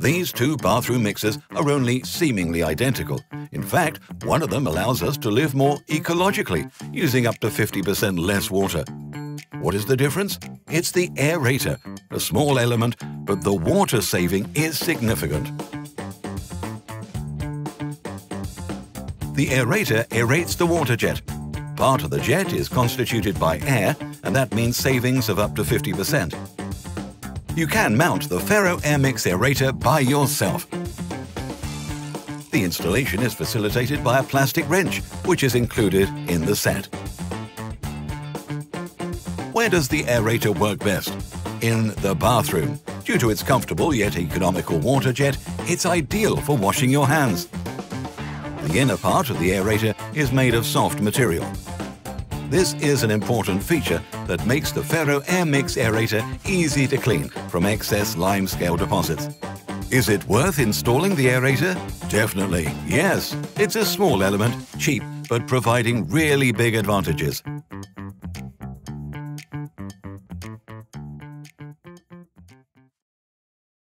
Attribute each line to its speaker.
Speaker 1: These two bathroom mixers are only seemingly identical. In fact, one of them allows us to live more ecologically, using up to 50% less water. What is the difference? It's the aerator, a small element, but the water saving is significant. The aerator aerates the water jet. Part of the jet is constituted by air, and that means savings of up to 50%. You can mount the Ferro AirMix aerator by yourself. The installation is facilitated by a plastic wrench, which is included in the set. Where does the aerator work best? In the bathroom. Due to its comfortable yet economical water jet, it's ideal for washing your hands. The inner part of the aerator is made of soft material. This is an important feature that makes the Ferro AirMix aerator easy to clean from excess limescale deposits. Is it worth installing the aerator? Definitely, yes. It's a small element, cheap, but providing really big advantages.